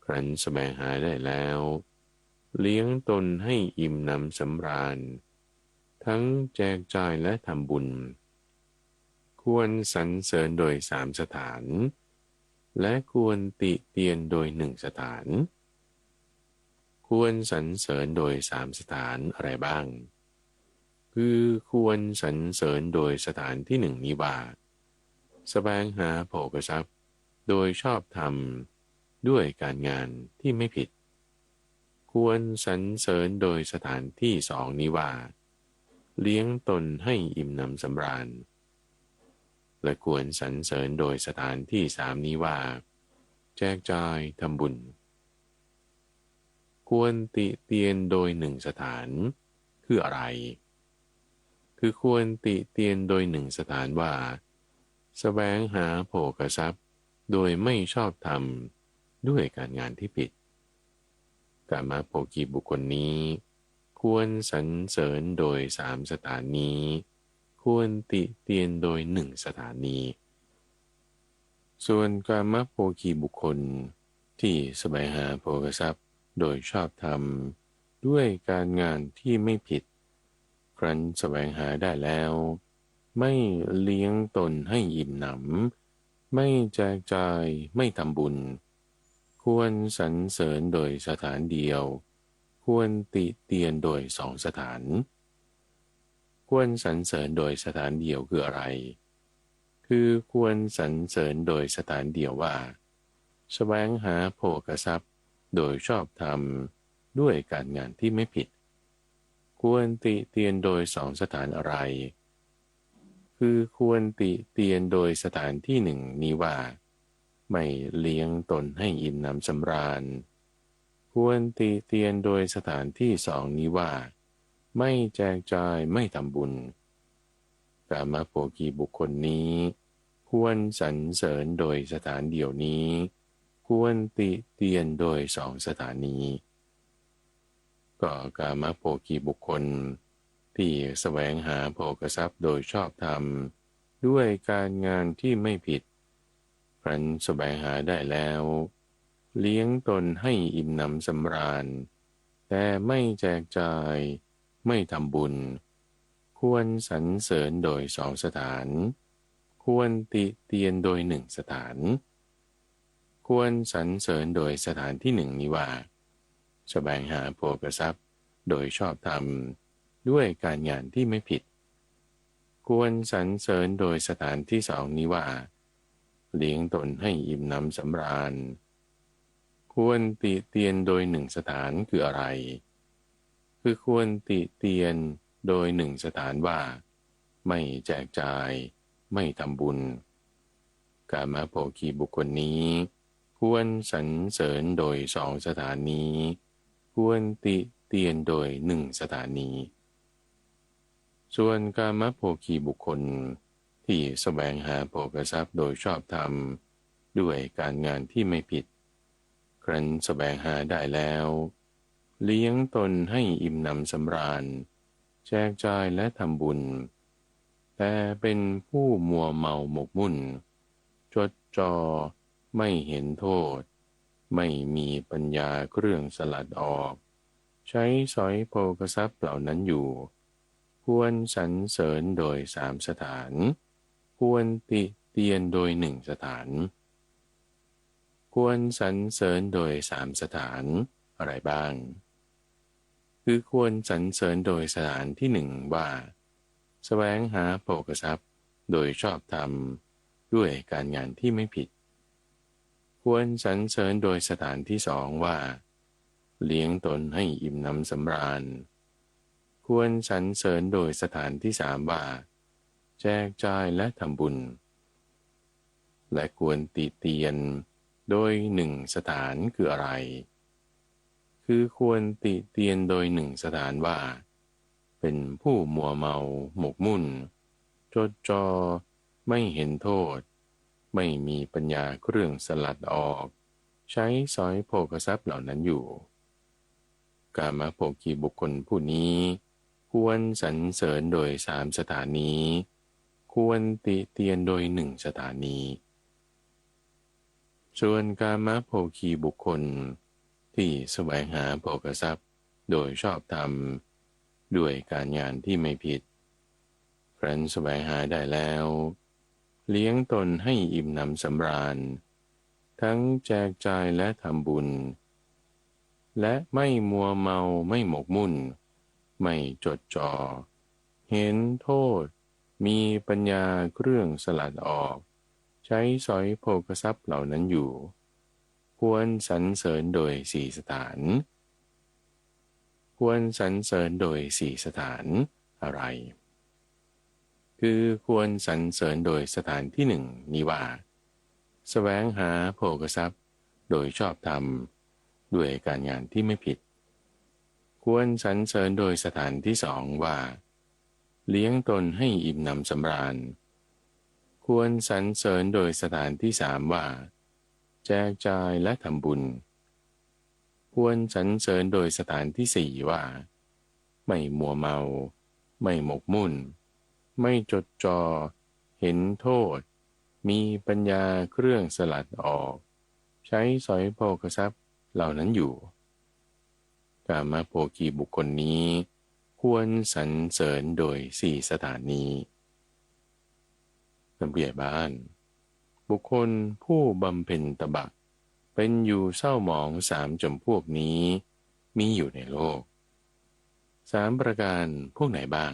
ครั้นแสวงหาได้แล้วเลี้ยงตนให้อิ่มหนำสำราญทั้งแจกจ่ายและทำบุญควรสรรเสริญโดยสามสถานและควรติเตียนโดยหนึ่งสถานควรสรรเสริญโดยสามสถานอะไรบ้างคือควรสรรเสริญโดยสถานที่หนึ่งนี้ว่าแสวงหาโภคทรัพย์โดยชอบธรรมด้วยการงานที่ไม่ผิดควรสรรเสริญโดยสถานที่สองนี้ว่าเลี้ยงตนให้อิ่มหนำสำราญและควรสรรเสริญโดยสถานที่สามนี้ว่าแจกจ่ายทำบุญควรติเตียนโดยหนึ่งสถานคืออะไรคือควรติเตียนโดยหนึ่งสถานว่าแสวงหาโภคทรัพย์โดยไม่ชอบธรรมด้วยการงานที่ผิดกามโภคีบุคคลนี้ควรสรรเสริญโดยสามสถานนี้ควรติเตียนโดยหนึ่งสถานีส่วนกามโภคีบุคคลที่แสวงหาโภคทรัพย์โดยชอบธรรมด้วยการงานที่ไม่ผิดครั้นแสวงหาได้แล้วไม่เลี้ยงตนให้อิ่มหนำไม่แจกจ่ายไม่ทำบุญควรสรรเสริญโดยสถานเดียวควรติเตียนโดยสองสถานควรสรรเสริญโดยสถานเดียวคืออะไรคือควรสรรเสริญโดยสถานเดียวว่าแสวงหาโภคทรัพย์โดยชอบธรรมด้วยการงานที่ไม่ผิดควรติเตียนโดยสองสถานอะไรคือควรติเตียนโดยสถานที่หนึ่งนี้ว่าไม่เลี้ยงตนให้อิ่มหนำสำราญควรติเตียนโดยสถานที่สองนี้ว่าไม่แจกจ่ายไม่ทำบุญกามโภคีบุคคลนี้ควรสรรเสริญโดยสถานเดียวนี้ควรติเตียนโดยสองสถานีก็กามโภคีบุคคลที่แสวงหาโภคทรัพย์โดยชอบธรรมด้วยการงานที่ไม่ผิดครั้นแสวงหาได้แล้วเลี้ยงตนให้อิ่มหนำสำราญแต่ไม่แจกจ่ายไม่ทำบุญควรสรรเสริญโดยสองสถานควรติเตียนโดยหนึ่งสถานควรสรรเสริญโดยสถานที่หนึ่งนี้ว่าแสวงหาโภคทรัพย์โดยชอบธรรมด้วยการงานที่ไม่ผิดควรสรรเสริญโดยสถานที่สองนี้ว่าเลี้ยงตนให้อิ่มหนำสำราญควรติเตียนโดยหนึ่งสถานคืออะไรคือควรติเตียนโดยหนึ่งสถานว่าไม่แจกจ่ายไม่ทำบุญกามโภคีบุคคลนี้ควรสรรเสริญโดยสองสถานนี้ควรติเตียนโดยหนึ่งสถานีส่วนกามโภคีบุคคลที่แสวงหาโภคทรัพย์โดยชอบธรรมด้วยการงานที่ไม่ผิดครั้นแสวงหาได้แล้วเลี้ยงตนให้อิ่มหนำสำราญแจกจ่ายและทำบุญแต่เป็นผู้มัวเมาหมกมุ่นจดจ่อไม่เห็นโทษไม่มีปัญญาเครื่องสลัดออกใช้สอยโภคทรัพย์เหล่านั้นอยู่ควรสรรเสริญโดยสามสถานควรติเตียนโดยหนึ่งสถานควรสรรเสริญโดยสามสถานอะไรบ้างคือควรสรรเสริญโดยสถานที่หนึ่งว่าแสวงหาโภคทรัพย์โดยชอบธรรม ด้วยการงานที่ไม่ผิดควรสรรเสริญโดยสถานที่สองว่าเลี้ยงตนให้อิ่มหนำสำราญควรสรรเสริญโดยสถานที่สามว่าแจกจ่ายและทำบุญและควรติเตียนโดยหนึ่งสถานคืออะไรคือควรติเตียนโดยหนึ่งสถานว่าเป็นผู้มัวเมาหมกมุ่นจดจ่อไม่เห็นโทษไม่มีปัญญาเครื่องสลัดออกใช้สอยโภคทรัพย์เหล่านั้นอยู่กามโภคีบุคคลผู้นี้ควรสรรเสริญโดยสามสถานีควรติเตียนโดยหนึ่งสถานีส่วนกามโภคีบุคคลที่แสวงหาโภคทรัพย์โดยชอบธรรมด้วยการงานที่ไม่ผิดครั้นแสวงหาได้แล้วเลี้ยงตนให้อิ่มหนำสำราญทั้งแจกจ่ายและทำบุญและไม่มัวเมาไม่หมกมุ่นไม่จดจ่อเห็นโทษมีปัญญาเครื่องสลัดออกใช้สอยโภคทรัพย์เหล่านั้นอยู่ควรสรรเสริญโดยสี่สถานควรสรรเสริญโดยสี่สถานอะไรคือควรสรรเสริญโดยสถานที่หนึ่งนี้ว่าแสวงหาโภคทรัพย์โดยชอบธรรมด้วยการงานที่ไม่ผิดควรสรรเสริญโดยสถานที่สองว่าเลี้ยงตนให้อิ่มหนำสำราญควรสรรเสริญโดยสถานที่สามว่าแจกจ่ายและทำบุญควรสรรเสริญโดยสถานที่สี่ว่าไม่มัวเมาไม่หมกมุ่นไม่จดจ่อเห็นโทษมีปัญญาเครื่องสลัดออกใช้สอยโภคทรัพย์เหล่านั้นอยู่กามโภคีบุคคลนี้ควรสรรเสริญโดยสี่สถานีท่านผู้ใหญ่บ้านบุคคลผู้บำเพ็ญตบะเป็นอยู่เศร้าหมองสามจำพวกนี้มีอยู่ในโลกสามประการพวกไหนบ้าง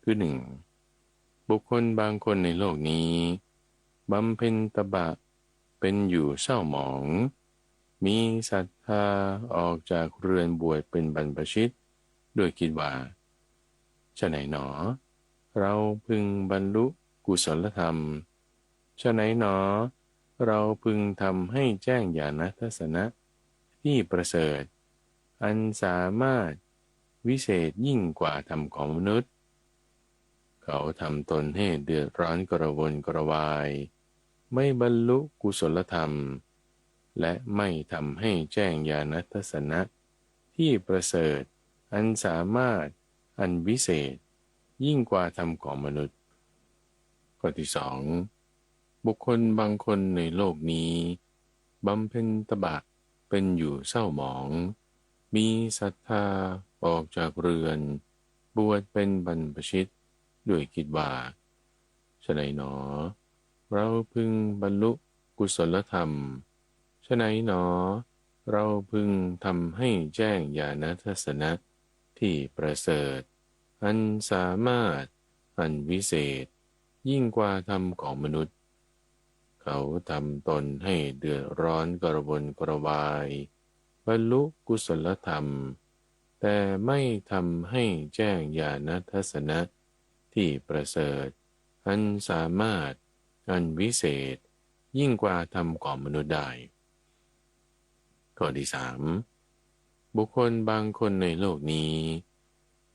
คือหนึ่งบุคคลบางคนในโลกนี้บำเพ็ญตบะเป็นอยู่เศร้าหมองมีศรัทธาออกจากเรือนบวชเป็นบรรพชิตด้วยคิดว่าฉะไหนหนอเราพึงบรรลุกุศลธรรมฉะไหนหนอเราพึงทำให้แจ้งญาณทัสสนะที่ประเสริฐอันสามารถวิเศษยิ่งกว่าธรรมของมนุษย์เขาทำตนให้เดือดร้อนกระวนกระวายไม่บรรลุกุศลธรรมและไม่ทำให้แจ้งญาณทัสสนะที่ประเสริฐอันสามารถอันวิเศษยิ่งกว่าธรรมของมนุษย์ข้อที่สองบุคคลบางคนในโลกนี้บำเพ็ญตบะเป็นอยู่เศร้าหมองมีศรัทธาออกจากเรือนบวชเป็นบรรพชิตด้วยคิดว่าฉะไหนหนอเราพึงบรรลุกุศลธรรมฉะไหนหนอเราพึงทำให้แจ้งญาณทัสสนะที่ประเสริฐอันสามารถอันวิเศษยิ่งกว่าธรรมของมนุษย์เขาทำตนให้เดือดร้อนกระวนกระวายบรรลุกุศลธรรมแต่ไม่ทำให้แจ้งญาณทัสสนะที่ประเสริฐอันสามารถอันวิเศษยิ่งกว่าธรรมของมนุษย์ได้ข้อที่สามบุคคลบางคนในโลกนี้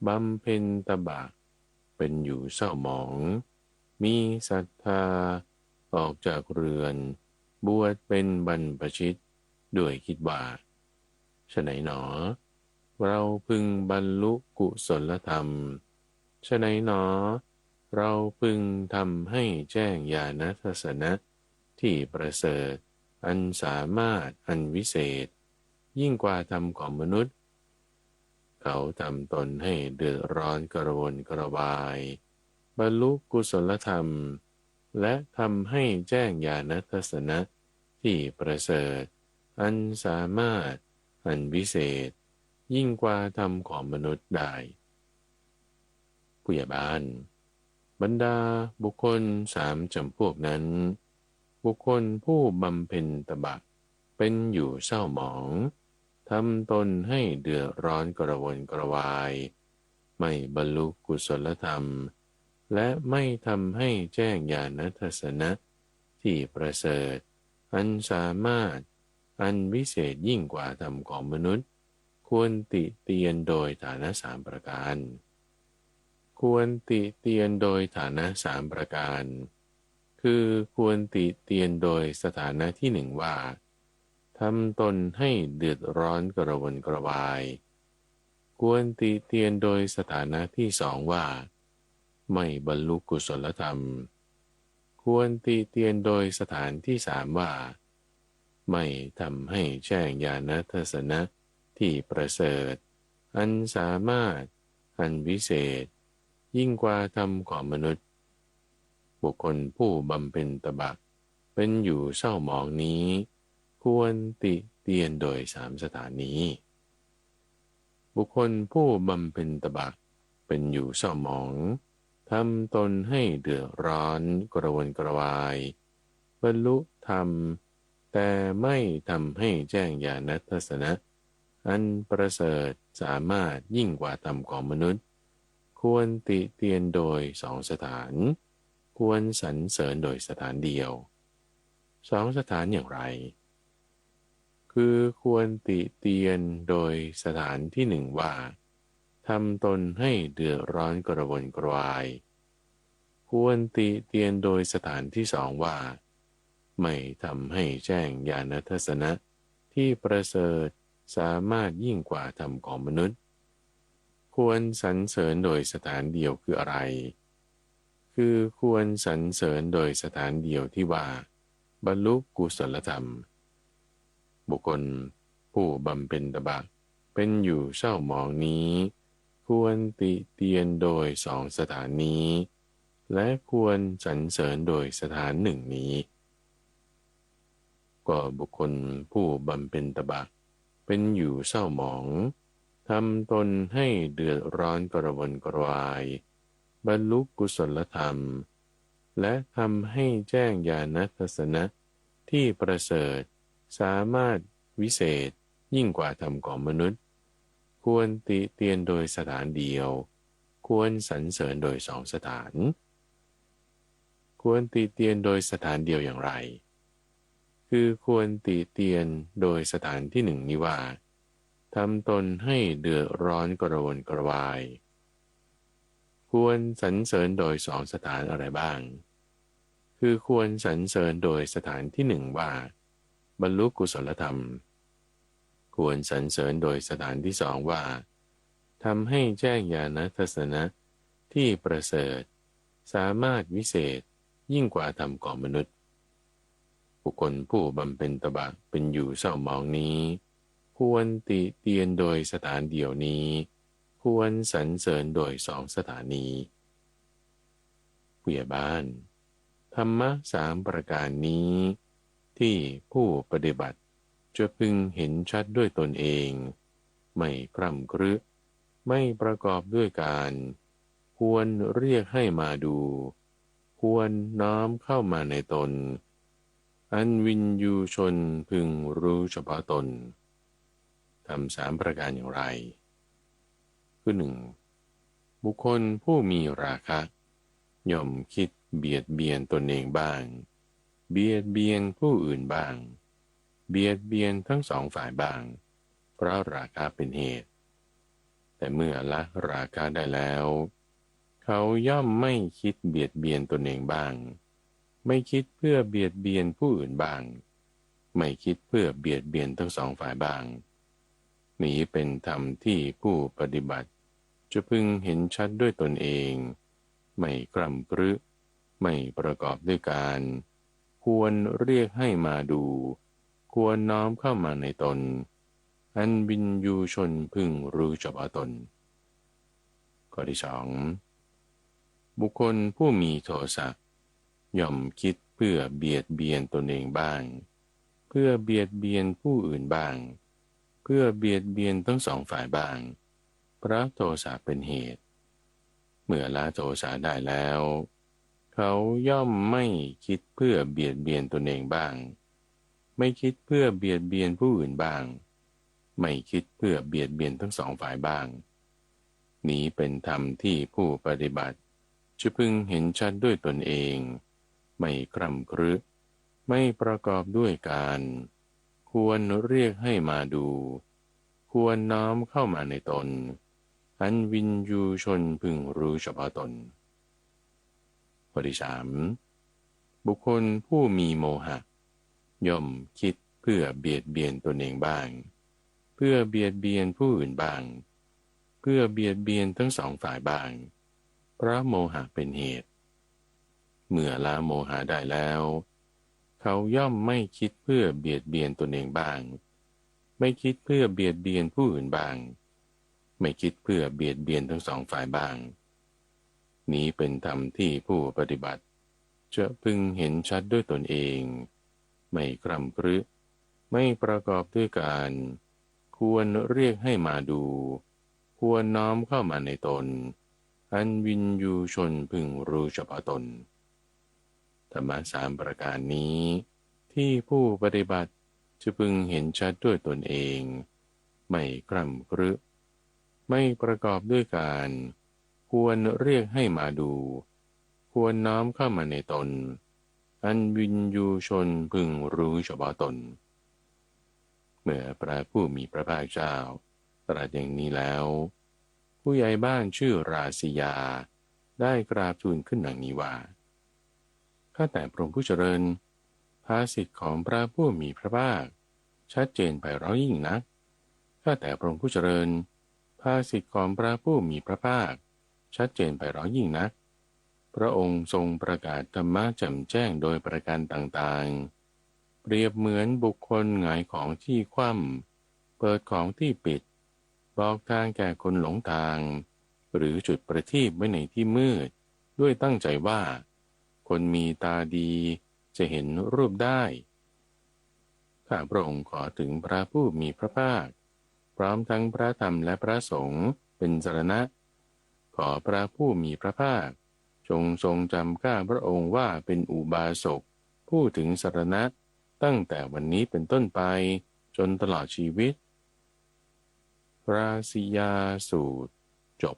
บำเพ็ญตบะเป็นอยู่เศร้าหมองมีศรัทธาออกจากเรือนบวชเป็นบรรพชิตด้วยคิดว่าฉะไหนหนอเราพึงบรรลุกุศลธรรมฉะไหนหนอเราพึงทำให้แจ้งญาณทัสสนะที่ประเสริฐอันสามารถอันวิเศษยิ่งกว่าธรรมของมนุษย์เขาทำตนให้เดือดร้อนกระวนกระวายบรรลุกุศลธรรมและทำให้แจ้งญาณทัสสนะที่ประเสริฐอันสามารถอันวิเศษยิ่งกว่าธรรมของมนุษย์ได้ผู้ใหญ่บ้าน บรรดาบุคคลสามจำพวกนั้นบุคคลผู้บำเพ็ญตบะเป็นอยู่เศร้าหมองทำตนให้เดือดร้อนกระวนกระวายไม่บรรลุกุศลธรรมและไม่ทำให้แจ้งญาณทัสสนะที่ประเสริฐอันสามารถอันวิเศษยิ่งกว่าธรรมของมนุษย์ควรติเตียนโดยฐานะสามประการควรติเตียนโดยฐานะสามประการคือควรติเตียนโดยสถานะที่หนึ่งว่าทำตนให้เดือดร้อนกระวนกระวายควรติเตียนโดยสถานะที่สองว่าไม่บรรลุกุศลธรรมควรติเตียนโดยสถานที่สามว่าไม่ทำให้แจ้งญาณทัสสนะที่ประเสริฐอันสามารถอันวิเศษยิ่งกว่าธรรมของมนุษย์บุคคลผู้บำเพ็ญตบะเป็นอยู่เศร้าหมองนี้ควรติเตียนโดยสามสถานนี้บุคคลผู้บำเพ็ญตบะเป็นอยู่เศร้าหมองทำตนให้เดือดร้อนกระวนกระวายบรรลุธรรมแต่ไม่ทำให้แจ้งญาณทัสสนะอันประเสริฐสามารถยิ่งกว่าธรรมของมนุษย์ควรติเตียนโดยสองสถานควรสรรเสริญโดยสถานเดียวสองสถานอย่างไรคือควรติเตียนโดยสถานที่หนึ่งว่าทำตนให้เดือดร้อนกระวนกระวายควรติเตียนโดยสถานที่สองว่าไม่ทำให้แจ้งญาณทัสสนะที่ประเสริฐสามารถยิ่งกว่าธรรมของมนุษย์ควรสรรเสริญโดยสถานเดียวคืออะไรคือควรสรรเสริญโดยสถานเดียวที่ว่าบรรลุกุศลธรรมบุคคลผู้บำเพ็ญตบะเป็นอยู่เศร้าหมองนี้ควรติเตียนโดยสองสถานนี้และควรสรรเสริญโดยสถานหนึ่งนี้ก็บุคคลผู้บำเพ็ญตบะเป็นอยู่เศร้าหมองทำตนให้เดือดร้อนกระวนกระวายบรรลุกุศลธรรมและทำให้แจ้งญาณทัสสนะที่ประเสริฐสามารถวิเศษยิ่งกว่าธรรมของมนุษย์ควรติเตียนโดยสถานเดียวควรสรรเสริญโดยสองสถานควรติเตียนโดยสถานเดียวอย่างไรคือควรติเตียนโดยสถานที่หนึ่งนี้ว่าทำตนให้เดือดร้อนกระวนกระวายควรสรรเสริญโดยสองสถานอะไรบ้างคือควรสรรเสริญโดยสถานที่หนึ่งว่าบรรลุกุศลธรรมควรสรรเสริญโดยสถานที่สองว่าทำให้แจ้งญาณทัสสนะที่ประเสริฐสามารถวิเศษยิ่งกว่าธรรมของมนุษย์บุคคลผู้บำเพ็ญตบะเป็นอยู่เศร้าหมองนี้ควรติเตียนโดยสถานเดียวนี้ควรสรรเสริญโดยสองสถานีผู้ใหญ่บ้านธรรมะสามประการนี้ที่ผู้ปฏิบัติจะพึงเห็นชัดด้วยตนเองไม่คร่ำครึไม่ประกอบด้วยการควรเรียกให้มาดูควรน้อมเข้ามาในตนอันวินยูชนพึงรู้เฉพาะตนทำสามประการอย่างไรคือหนึ่งบุคคลผู้มีราคะย่อมคิดเบียดเบียนตนเองบ้างเบียดเบียนผู้อื่นบ้างเบียดเบียนทั้งสองฝ่ายบ้างเพราะราคะเป็นเหตุแต่เมื่อละราคะได้แล้วเขาย่อมไม่คิดเบียดเบียนตนเองบ้างไม่คิดเพื่อเบียดเบียนผู้อื่นบ้างไม่คิดเพื่อเบียดเบียนทั้งสองฝ่ายบ้างนี้เป็นธรรมที่ผู้ปฏิบัติจะพึงเห็นชัดด้วยตนเองไม่กร่ำกรึไม่ประกอบด้วยการควรเรียกให้มาดูควรน้อมเข้ามาในตนอันวินยูชนพึงรู้เฉพาะตนข้อที่สองบุคคลผู้มีโทสะย่อมคิดเพื่อเบียดเบียนตนเองบ้างเพื่อเบียดเบียนผู้อื่นบ้างเพื่อเบียดเบียนทั้งสองฝ่ายบ้างเพราะโทสะเป็นเหตุ เมื่อละโทสะได้แล้วเขาย่อมไม่คิดเพื่อเบียดเบียนตนเองบ้างไม่คิดเพื่อเบียดเบียนผู้อื่นบ้างไม่คิดเพื่อเบียดเบียนทั้งสองฝ่ายบ้างนี้เป็นธรรมที่ผู้ปฏิบัติจะพึงเห็นชัดด้วยตนเองไม่คร่ำครึไม่ประกอบด้วยการควรเรียกให้มาดูควรน้อมเข้ามาในตนอันวินยูชนพึงรู้เฉพาะตนข้อที่ 3บุคคลผู้มีโมหะย่อมคิดเพื่อเบียดเบียนตนเองบ้างเพื่อเบียดเบียนผู้อื่นบ้างเพื่อเบียดเบียนทั้งสองฝ่ายบ้างเพราะโมหะเป็นเหตุเมื่อละโมหะได้แล้วเขาย่อมไม่คิดเพื่อเบียดเบียนตนเองบ้างไม่คิดเพื่อเบียดเบียนผู้อื่นบ้างไม่คิดเพื่อเบียดเบียนทั้งสองฝ่ายบ้างนี้เป็นธรรมที่ผู้ปฏิบัติจะพึงเห็นชัดด้วยตนเองไม่คร่ำครึไม่ประกอบด้วยการควรเรียกให้มาดูควรน้อมเข้ามาในตนอันวินยูชนพึงรู้เฉพาะตนธรรมะ3ประการนี้ที่ผู้ปฏิบัติจะพึงเห็นชัดด้วยตนเองไม่คร่ำครึไม่ประกอบด้วยการควรเรียกให้มาดูควรน้อมเข้ามาในตนอันวินยูชนพึงรู้เฉพาะตนเมื่อพระผู้มีพระภาคเจ้าตรัสอย่างนี้แล้วผู้ใหญ่บ้านชื่อราศียาได้กราบทูลขึ้นดังนี้ว่าข้าแต่พระองค์ผู้เจริญภาษิตของพระผู้มีพระภาคชัดเจนไพเราะยิ่งนักข้าแต่พระองค์ผู้เจริญภาษิตของพระผู้มีพระภาคชัดเจนไพเราะยิ่งนักพระองค์ทรงประกาศธรรมะแจ่มแจ้งโดยประการต่างๆเปรียบเหมือนบุคคลหงายของที่คว่ำเปิดของที่ปิดบอกทางแก่คนหลงทางหรือจุดประทีปไว้ในที่มืดด้วยตั้งใจว่าคนมีตาดีจะเห็นรูปได้ข้าพระองค์ขอถึงพระผู้มีพระภาคพร้อมทั้งพระธรรมและพระสงฆ์เป็นสรณะขอพระผู้มีพระภาคจงทรงจำข้าพระองค์ว่าเป็นอุบาสกผู้ถึงสรณะตั้งแต่วันนี้เป็นต้นไปจนตลอดชีวิตราศียาสูตรจบ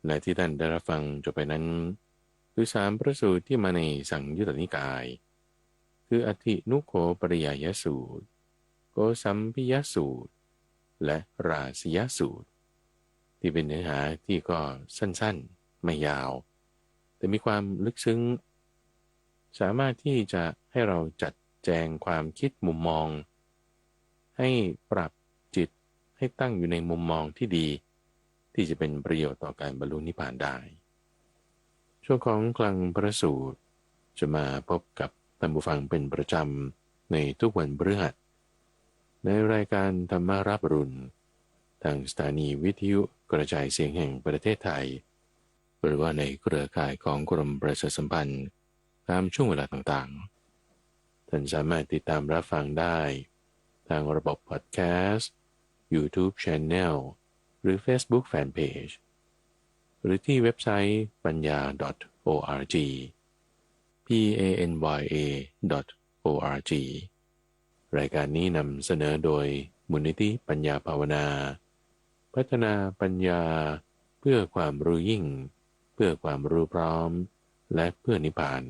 และที่ท่านได้รับฟังจบไปนั้นคือ3พระสูตรที่มาในสังยุตตนิกายคืออธินุโขปริยายสูตรโกสัมภิยสูตรและราศียสูตรที่เป็นเนื้อหาที่ก็สั้นๆไม่ยาวแต่มีความลึกซึ้งสามารถที่จะให้เราจัดแจงความคิดมุมมองให้ปรับจิตให้ตั้งอยู่ในมุมมองที่ดีที่จะเป็นประโยชน์ต่อการบรรลุนิพพานได้ช่วงของคลังพระสูตรจะมาพบกับท่านผู้ฟังเป็นประจำในทุกวันพฤหัสในรายการธรรมารับอรุณทางสถานีวิทยุกระจายเสียงแห่งประเทศไทยหรือว่าในเครือข่ายของกรมประชาสัมพันธ์ตามช่วงเวลาต่างๆท่านสามารถติดตามรับฟังได้ทางระบบพอดแคสต์ YouTube Channel หรือ Facebook Fanpage หรือที่เว็บไซต์ปัญญา .org panya.org รายการนี้นำเสนอโดยมูลนิธิปัญญาภาวนาพัฒนาปัญญาเพื่อความรู้ยิ่งเพื่อความรู้พร้อมและเพื่อนิพพาน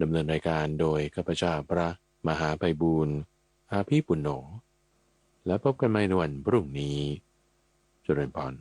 ดำเนินรายการโดยข้าพเจ้าพระมหาไพบูลย์อาภีปุณโญและพบกันใหม่ในวันพรุ่งนี้เจริญพร